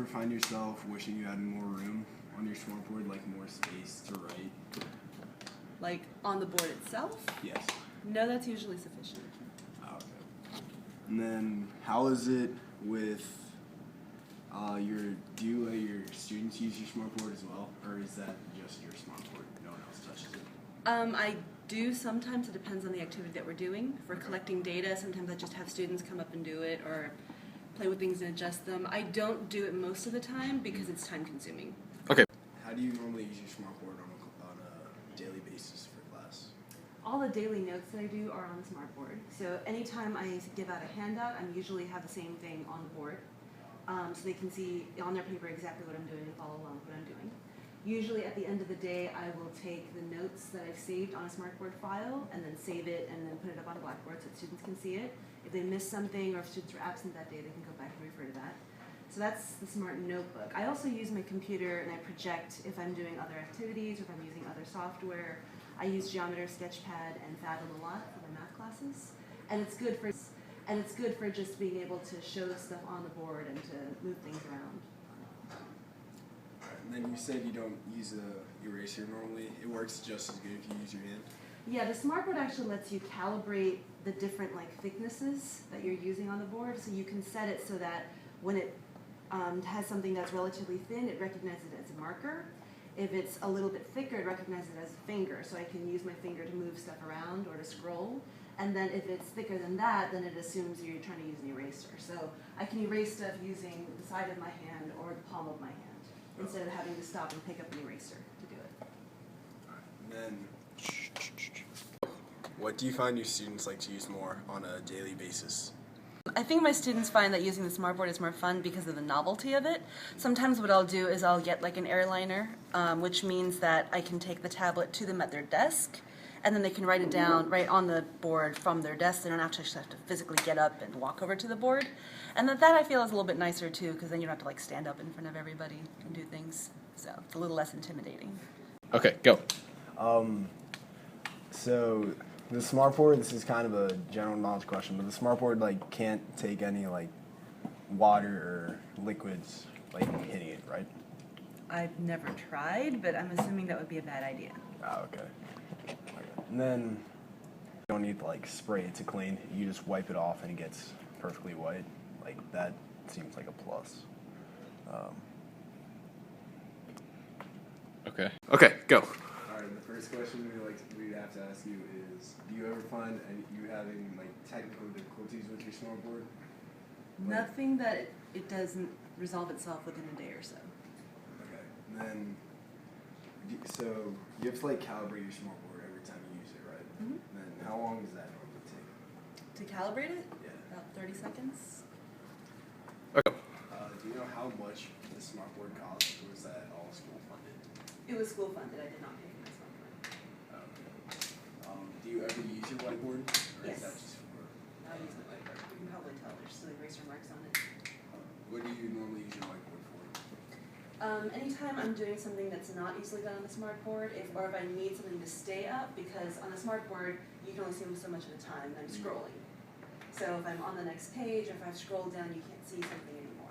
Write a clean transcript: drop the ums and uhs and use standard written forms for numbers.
ever find yourself wishing you had more room on your smartboard, like more space to write? Like on the board itself? Yes. No, that's usually sufficient. Oh, okay. And then how is it with do you let your students use your smartboard as well, or is that just your smartboard? No one else touches it? I do sometimes. It depends on the activity that we're doing. If we're collecting data, sometimes I just have students come up and do it or play with things and adjust them. I don't do it most of the time because it's time consuming. Okay. How do you normally use your smartboard on a daily basis for class? All the daily notes that I do are on the smartboard. So anytime I give out a handout, I usually have the same thing on the board. So they can see on their paper exactly what I'm doing and follow along with what I'm doing. Usually at the end of the day, I will take the notes that I've saved on a smartboard file and then save it and then put it up on a blackboard so that students can see it. If they missed something or if students were absent that day, they can go back and refer to that. So that's the Smart Notebook. I also use my computer and I project if I'm doing other activities or if I'm using other software. I use Geometer, Sketchpad, and Fathom a lot for my math classes. And it's good for just being able to show stuff on the board and to move things around. And then you said you don't use a eraser normally. It works just as good if you use your hand. Yeah, the smartboard actually lets you calibrate the different thicknesses that you're using on the board, so you can set it so that when it has something that's relatively thin, it recognizes it as a marker. If it's a little bit thicker, it recognizes it as a finger, so I can use my finger to move stuff around or to scroll. And then if it's thicker than that, then it assumes you're trying to use an eraser. So I can erase stuff using the side of my hand or the palm of my hand, instead of having to stop and pick up an eraser to do it. And then, what do you find your students like to use more on a daily basis? I think my students find that using the smartboard is more fun because of the novelty of it. Sometimes what I'll do is I'll get an airliner, which means that I can take the tablet to them at their desk, and then they can write it down right on the board from their desk. They don't actually have to physically get up and walk over to the board. And that I feel is a little bit nicer too, because then you don't have to stand up in front of everybody and do things. So it's a little less intimidating. Okay, go. So the smartboard, this is kind of a general knowledge question, but the smartboard can't take any water or liquids hitting it, right? I've never tried, but I'm assuming that would be a bad idea. Oh, okay. And then you don't need to spray it to clean. You just wipe it off and it gets perfectly white. That seems like a plus. Okay, go. All right, the first question we'd have to ask you is, do you ever find you having technical difficulties with your smartboard? Nothing that it doesn't resolve itself within a day or so. Okay, and then so you have to calibrate your smartboard every time you use it, right? Mm-hmm. And then how long does that normally take? To calibrate it? Yeah. About 30 seconds. Okay. Do you know how much the smartboard costs, or was that all school funded? It was school funded. I did not pay for my smartboard. Okay. Do you ever use your whiteboard? Or Yes. Is that just for, I'll use the whiteboard. You can probably tell there's still eraser marks on it. what do you normally use your whiteboard for? Anytime I'm doing something that's not easily done on the smartboard, or if I need something to stay up, because on the smartboard you can only see so much at a time, and I'm scrolling. So if I'm on the next page, if I've scrolled down, you can't see something anymore.